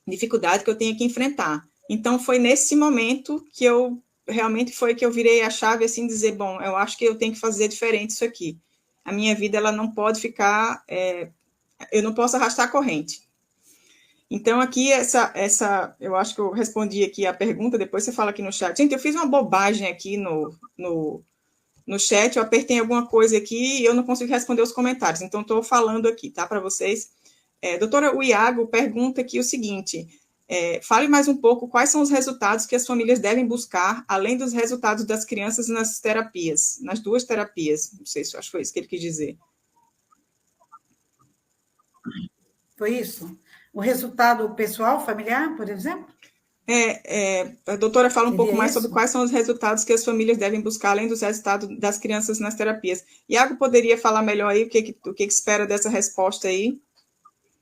dificuldade que eu tenha que enfrentar. Então, foi nesse momento que eu realmente foi que eu virei a chave, assim, dizer, bom, eu acho que eu tenho que fazer diferente isso aqui. A minha vida, ela não pode ficar, eu não posso arrastar a corrente. Então, aqui, eu acho que eu respondi aqui a pergunta, depois você fala aqui no chat. Gente, eu fiz uma bobagem aqui no chat, eu apertei alguma coisa aqui e eu não consigo responder os comentários, então estou falando aqui, tá, para vocês. Doutora, o Iago pergunta aqui o seguinte, fale mais um pouco quais são os resultados que as famílias devem buscar, além dos resultados das crianças nas terapias, nas duas terapias, não sei se acho que foi isso que ele quis dizer. Foi isso? O resultado pessoal, familiar, por exemplo? A doutora fala um pouco Seria mais sobre isso? quais são os resultados que as famílias devem buscar, além dos resultados das crianças nas terapias. Iago poderia falar melhor aí o que espera dessa resposta aí?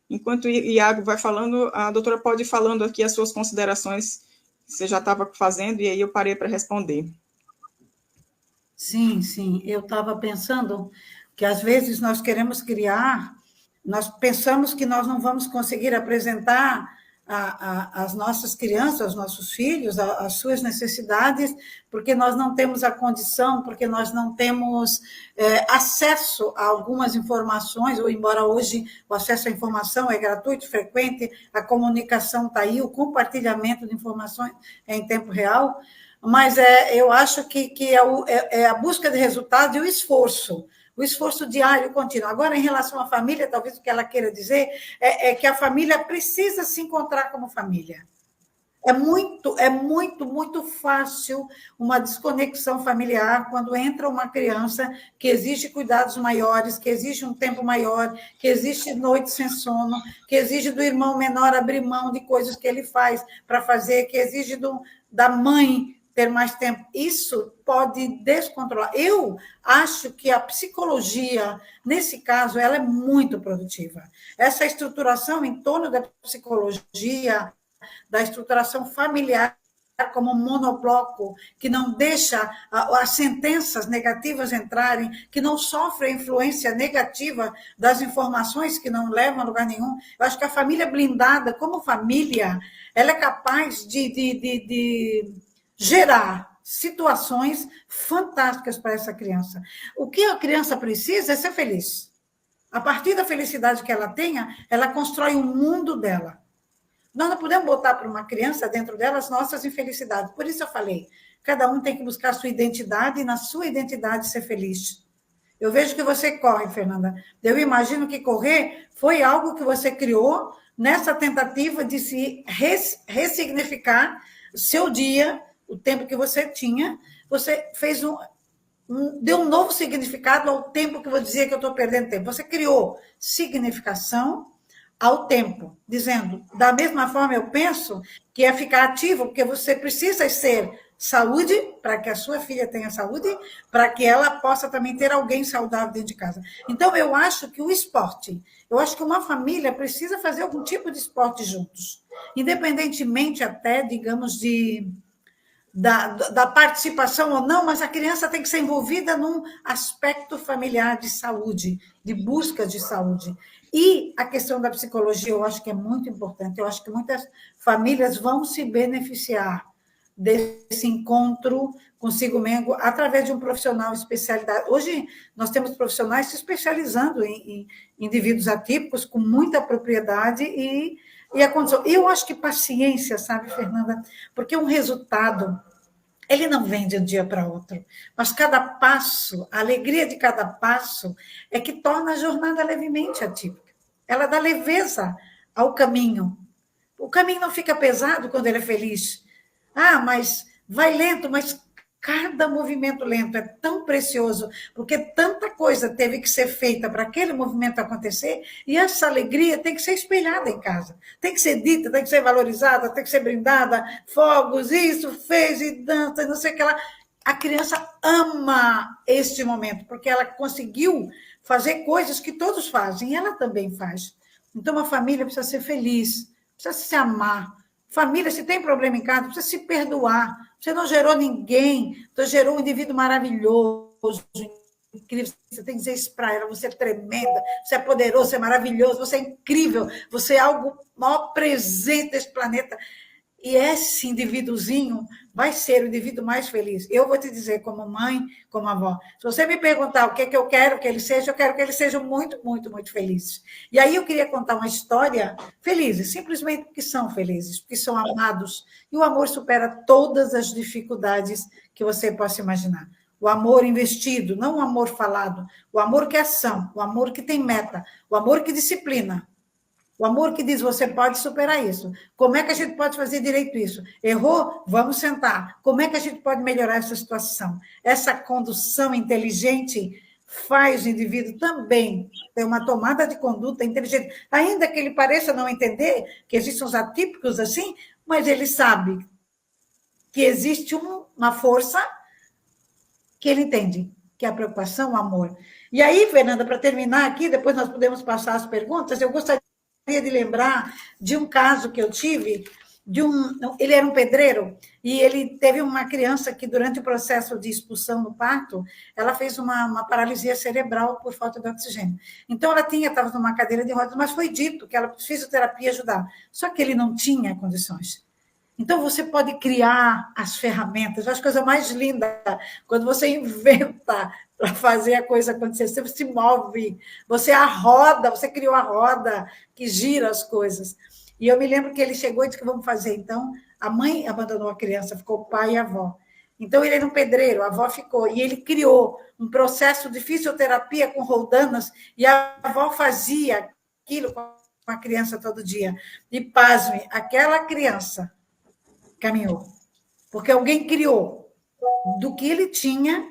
Enquanto o Iago vai falando, a doutora pode ir falando aqui as suas considerações que você já estava fazendo, e aí eu parei para responder. Sim, sim. Eu estava pensando que às vezes nós queremos criar, nós pensamos que nós não vamos conseguir apresentar às nossas crianças, aos nossos filhos, as suas necessidades, porque nós não temos a condição, porque nós não temos acesso a algumas informações, ou embora hoje o acesso à informação é gratuito, frequente, a comunicação está aí, o compartilhamento de informações é em tempo real, mas eu acho que é a busca de resultado e o esforço diário contínuo. Agora, em relação à família, talvez o que ela queira dizer é que a família precisa se encontrar como família. Muito fácil uma desconexão familiar quando entra uma criança que exige cuidados maiores, que exige um tempo maior, que exige noites sem sono, que exige do irmão menor abrir mão de coisas que ele faz para fazer, que exige da mãe ter mais tempo. Isso pode descontrolar. Eu acho que a psicologia, nesse caso, ela é muito produtiva. Essa estruturação em torno da psicologia, da estruturação familiar como um monobloco, que não deixa as sentenças negativas entrarem, que não sofre a influência negativa das informações que não levam a lugar nenhum. Eu acho que a família blindada, como família, ela é capaz de gerar situações fantásticas para essa criança. O que a criança precisa é ser feliz. A partir da felicidade que ela tenha, ela constrói um mundo dela. Nós não podemos botar para uma criança dentro dela as nossas infelicidades. Por isso eu falei, cada um tem que buscar a sua identidade e na sua identidade ser feliz. Eu vejo que você corre, Fernanda. Eu imagino que correr foi algo que você criou nessa tentativa de se ressignificar o seu dia, o tempo que você tinha. Você fez deu um novo significado ao tempo que eu dizia que eu estou perdendo tempo. Você criou significação ao tempo, dizendo, da mesma forma eu penso que é ficar ativo, porque você precisa ser saúde, para que a sua filha tenha saúde, para que ela possa também ter alguém saudável dentro de casa. Então, eu acho que o esporte, eu acho que uma família precisa fazer algum tipo de esporte juntos, independentemente até, digamos, da participação ou não, mas a criança tem que ser envolvida num aspecto familiar de saúde, de busca de saúde. E a questão da psicologia, eu acho que é muito importante. Eu acho que muitas famílias vão se beneficiar desse encontro consigo mesmo através de um profissional especializado. Hoje, nós temos profissionais se especializando em indivíduos atípicos com muita propriedade e a condição. Eu acho que paciência, sabe, Fernanda? Porque um resultado, ele não vem de um dia para outro, mas cada passo, a alegria de cada passo é que torna a jornada levemente atípica. Ela dá leveza ao caminho. O caminho não fica pesado quando ele é feliz. Ah, mas vai lento, mas cada movimento lento é tão precioso, porque tanta coisa teve que ser feita para aquele movimento acontecer, e essa alegria tem que ser espelhada em casa, tem que ser dita, tem que ser valorizada, tem que ser brindada, fogos, isso, fez e dança, não sei o que lá. A criança ama este momento, porque ela conseguiu fazer coisas que todos fazem, e ela também faz. Então, uma família precisa ser feliz, precisa se amar. Família, se tem problema em casa, precisa se perdoar. Você não gerou ninguém, você gerou um indivíduo maravilhoso, incrível. Você tem que dizer isso para ela: você é tremenda, você é poderoso, você é maravilhoso, você é incrível, você é algo maior presente desse planeta. E esse indivíduozinho vai ser o indivíduo mais feliz. Eu vou te dizer, como mãe, como avó, se você me perguntar o que é que eu quero que ele seja, eu quero que eles sejam muito, muito, muito felizes. E aí eu queria contar uma história felizes, simplesmente porque são felizes, porque são amados. E o amor supera todas as dificuldades que você possa imaginar. O amor investido, não o amor falado, o amor que é ação, o amor que tem meta, o amor que disciplina. O amor que diz, você pode superar isso. Como é que a gente pode fazer direito isso? Errou? Vamos sentar. Como é que a gente pode melhorar essa situação? Essa condução inteligente faz o indivíduo também ter uma tomada de conduta inteligente. Ainda que ele pareça não entender que existem os atípicos assim, mas ele sabe que existe uma força que ele entende, que é a preocupação, o amor. E aí, Fernanda, para terminar aqui, depois nós podemos passar as perguntas, eu gostaria de lembrar de um caso que eu tive, ele era um pedreiro, e ele teve uma criança que, durante o processo de expulsão no parto, ela fez uma paralisia cerebral por falta de oxigênio. Então, ela estava numa cadeira de rodas, mas foi dito que ela fisioterapia ajudar. Só que ele não tinha condições. Então, você pode criar as ferramentas. Eu acho a coisa mais linda quando você inventa para fazer a coisa acontecer. Você se move, você a roda, você criou a roda que gira as coisas. E eu me lembro que ele chegou e disse que vamos fazer. Então, a mãe abandonou a criança, ficou o pai e a avó. Então, ele era um pedreiro, a avó ficou. E ele criou um processo de fisioterapia com roldanas, e a avó fazia aquilo com a criança todo dia. E, pasme, aquela criança caminhou. Porque alguém criou do que ele tinha,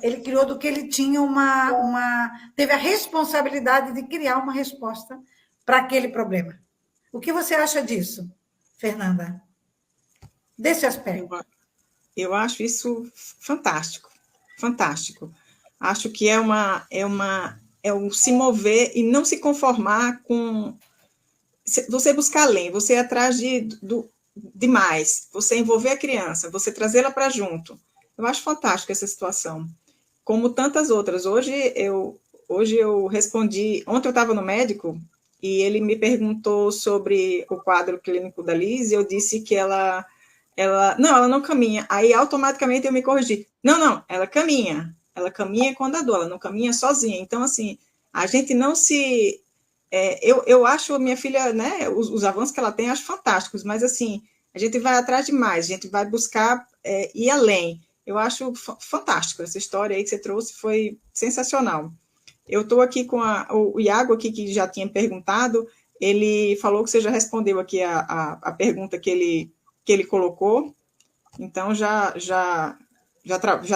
ele criou do que ele tinha teve a responsabilidade de criar uma resposta para aquele problema. O que você acha disso, Fernanda? Desse aspecto. Eu acho isso fantástico, fantástico. Acho que é um se mover e não se conformar com você buscar além, você ir atrás de mais, você envolver a criança, você trazê-la para junto. Eu acho fantástico essa situação, como tantas outras. Hoje eu respondi, ontem eu estava no médico e ele me perguntou sobre o quadro clínico da Liz, e eu disse que ela não caminha. Aí automaticamente eu me corrigi. Não, ela caminha com andador, ela não caminha sozinha. Então, assim, a gente não se... eu acho minha filha, né, os avanços que ela tem, eu acho fantásticos, mas assim, a gente vai atrás de mais, a gente vai buscar ir além. Eu acho fantástico essa história aí que você trouxe, foi sensacional. Eu estou aqui com o Iago aqui, que já tinha perguntado, ele falou que você já respondeu aqui a pergunta que ele colocou, então já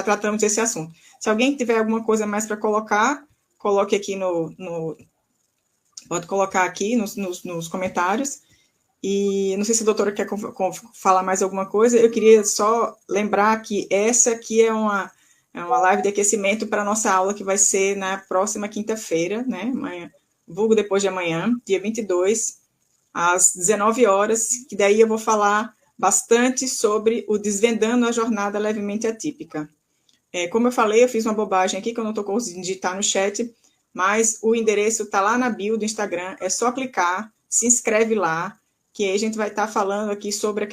tratamos desse assunto. Se alguém tiver alguma coisa mais para colocar, coloque aqui pode colocar aqui nos comentários. E não sei se a doutora quer falar mais alguma coisa, eu queria só lembrar que essa aqui é uma live de aquecimento para a nossa aula que vai ser na próxima quinta-feira, né? Amanhã, vulgo depois de amanhã, dia 22, às 19 horas, que daí eu vou falar bastante sobre o desvendando a jornada levemente atípica. Como eu falei, eu fiz uma bobagem aqui que eu não estou conseguindo digitar no chat, mas o endereço está lá na bio do Instagram, é só clicar, se inscreve lá, que aí a gente vai estar falando aqui sobre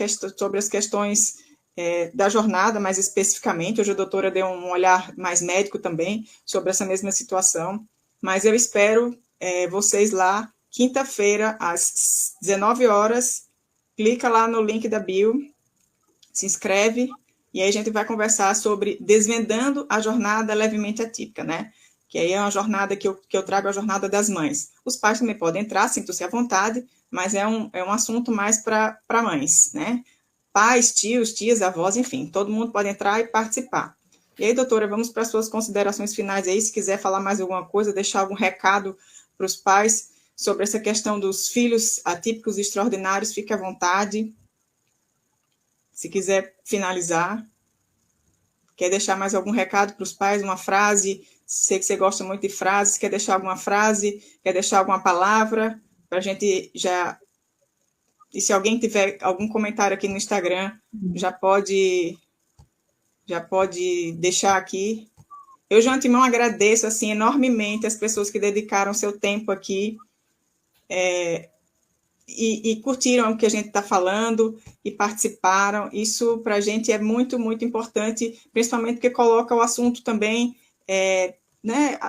as questões da jornada, mais especificamente. Hoje a doutora deu um olhar mais médico também sobre essa mesma situação, mas eu espero vocês lá, quinta-feira, às 19 horas, clica lá no link da bio, se inscreve, e aí a gente vai conversar sobre desvendando a jornada levemente atípica, né? Que aí é uma jornada que eu trago, a jornada das mães. Os pais também podem entrar, sintam-se à vontade, mas é um assunto mais para mães, né? Pais, tios, tias, avós, enfim, todo mundo pode entrar e participar. E aí, doutora, vamos para as suas considerações finais aí, se quiser falar mais alguma coisa, deixar algum recado para os pais sobre essa questão dos filhos atípicos e extraordinários, fique à vontade. Se quiser finalizar, quer deixar mais algum recado para os pais, uma frase, sei que você gosta muito de frases, quer deixar alguma frase, quer deixar alguma palavra, para a gente já... E se alguém tiver algum comentário aqui no Instagram, já pode deixar aqui. Eu, de antemão, agradeço assim, enormemente as pessoas que dedicaram seu tempo aqui e curtiram o que a gente está falando e participaram. Isso, para a gente, é muito, muito importante, principalmente porque coloca o assunto também, né,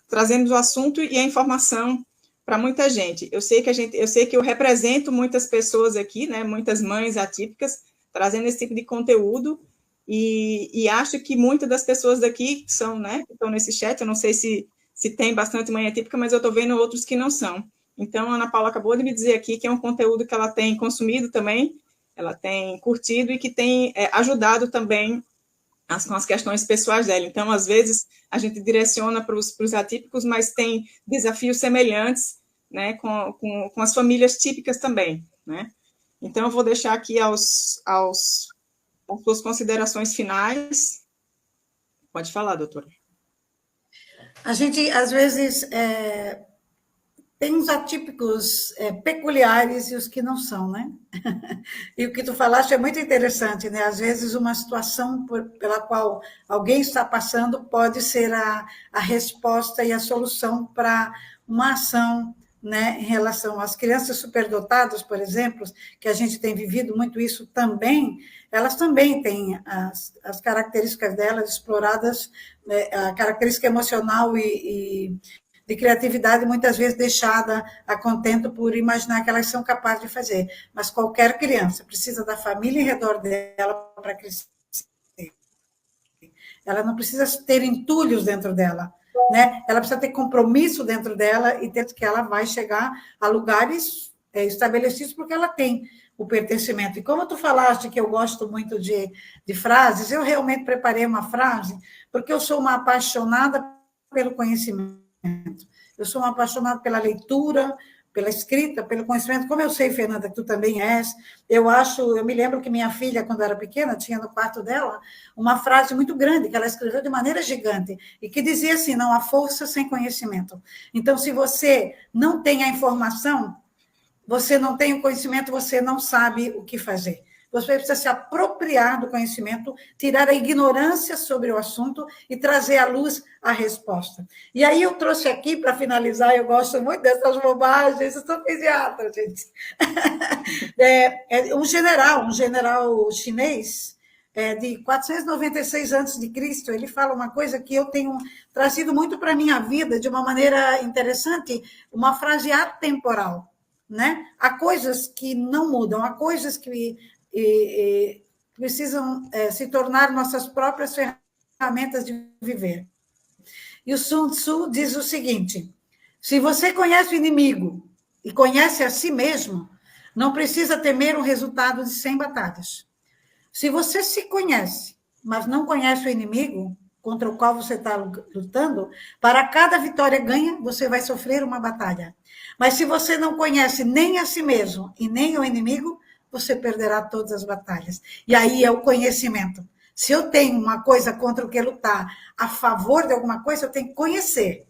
trazendo o assunto e a informação para muita gente. Eu sei que eu represento muitas pessoas aqui, né, muitas mães atípicas, trazendo esse tipo de conteúdo, e acho que muitas das pessoas daqui são, né, que estão nesse chat, eu não sei se tem bastante mãe atípica, mas eu estou vendo outros que não são. Então, a Ana Paula acabou de me dizer aqui que é um conteúdo que ela tem consumido também, ela tem curtido e que tem ajudado também com as questões pessoais dela. Então, às vezes, a gente direciona para os atípicos, mas tem desafios semelhantes, né, com as famílias típicas também, né? Então, eu vou deixar aqui as suas considerações finais. Pode falar, doutora. A gente, às vezes, tem os atípicos peculiares e os que não são, né? E o que tu falaste é muito interessante, né? Às vezes uma situação pela qual alguém está passando pode ser a resposta e a solução para uma ação, né? Em relação às crianças superdotadas, por exemplo, que a gente tem vivido muito isso também, elas também têm as características delas exploradas, né? A característica emocional e de criatividade, muitas vezes deixada a contento por imaginar que elas são capazes de fazer. Mas qualquer criança precisa da família em redor dela para crescer. Ela não precisa ter entulhos dentro dela, né? Ela precisa ter compromisso dentro dela e ter que ela vai chegar a lugares estabelecidos porque ela tem o pertencimento. E como tu falaste que eu gosto muito de frases, eu realmente preparei uma frase porque eu sou uma apaixonada pelo conhecimento. Eu sou uma apaixonada pela leitura, pela escrita, pelo conhecimento. Como eu sei, Fernanda, que tu também és, eu me lembro que minha filha, quando era pequena, tinha no quarto dela uma frase muito grande, que ela escreveu de maneira gigante, e que dizia assim, não há força sem conhecimento. Então, se você não tem a informação, você não tem o conhecimento, você não sabe o que fazer. Você precisa se apropriar do conhecimento, tirar a ignorância sobre o assunto e trazer à luz a resposta. E aí eu trouxe aqui, para finalizar, eu gosto muito dessas bobagens, eu sou pediatra, gente. Um general chinês, de 496 a.C., ele fala uma coisa que eu tenho trazido muito para a minha vida, de uma maneira interessante, uma frase atemporal. Né? Há coisas que não mudam, há coisas que precisam se tornar nossas próprias ferramentas de viver. E o Sun Tzu diz o seguinte: se você conhece o inimigo e conhece a si mesmo, não precisa temer um resultado de 100 batalhas. Se você se conhece, mas não conhece o inimigo contra o qual você está lutando, para cada vitória ganha, você vai sofrer uma batalha. Mas se você não conhece nem a si mesmo e nem o inimigo, você perderá todas as batalhas. E aí é o conhecimento. Se eu tenho uma coisa contra o que lutar, a favor de alguma coisa, eu tenho que conhecer.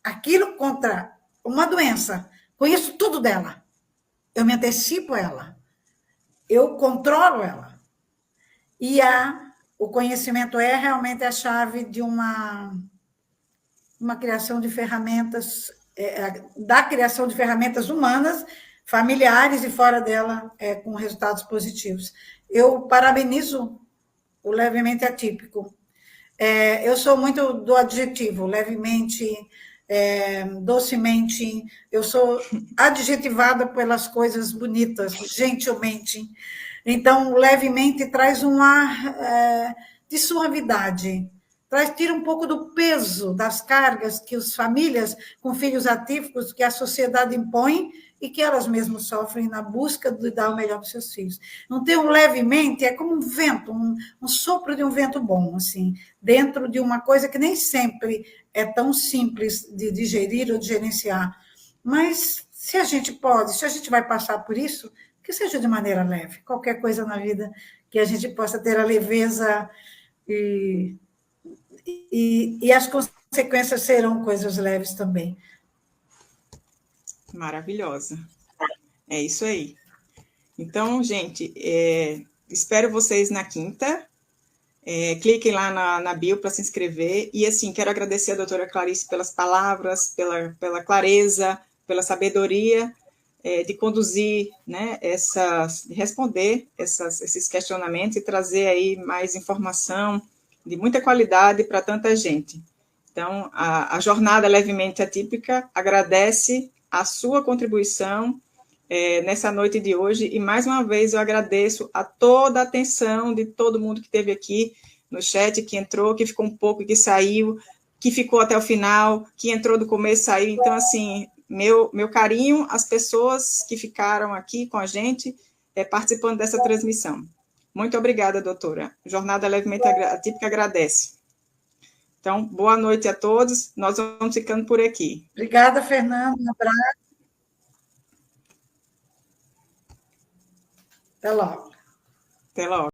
Aquilo contra uma doença, conheço tudo dela. Eu me antecipo a ela. Eu controlo ela. E o conhecimento é realmente a chave de uma criação de ferramentas, da criação de ferramentas humanas, familiares e fora dela, com resultados positivos. Eu parabenizo o levemente atípico. Eu sou muito do adjetivo, levemente, docemente. Eu sou adjetivada pelas coisas bonitas, gentilmente. Então, levemente traz um ar de suavidade, tira um pouco do peso das cargas que as famílias com filhos atípicos, que a sociedade impõe e que elas mesmas sofrem na busca de dar o melhor para os seus filhos. Não ter um levemente, é como um vento, um sopro de um vento bom, assim, dentro de uma coisa que nem sempre é tão simples de digerir ou de gerenciar. Mas se a gente pode, se a gente vai passar por isso, que seja de maneira leve. Qualquer coisa na vida que a gente possa ter a leveza e as consequências serão coisas leves também. Maravilhosa. É isso aí. Então, gente, espero vocês na quinta. Cliquem lá na bio para se inscrever. E, assim, quero agradecer a doutora Clarice pelas palavras, pela clareza, pela sabedoria de conduzir, né, de responder esses questionamentos e trazer aí mais informação de muita qualidade para tanta gente. Então, a Jornada Levemente Atípica agradece a sua contribuição nessa noite de hoje, e mais uma vez eu agradeço a toda a atenção de todo mundo que esteve aqui no chat, que entrou, que ficou um pouco, que saiu, que ficou até o final, que entrou do começo e saiu. Então, assim, meu carinho às pessoas que ficaram aqui com a gente, participando dessa transmissão. Muito obrigada, doutora. Jornada Levemente Atípica agradece. Então, boa noite a todos. Nós vamos ficando por aqui. Obrigada, Fernanda. Um abraço. Até logo. Até logo.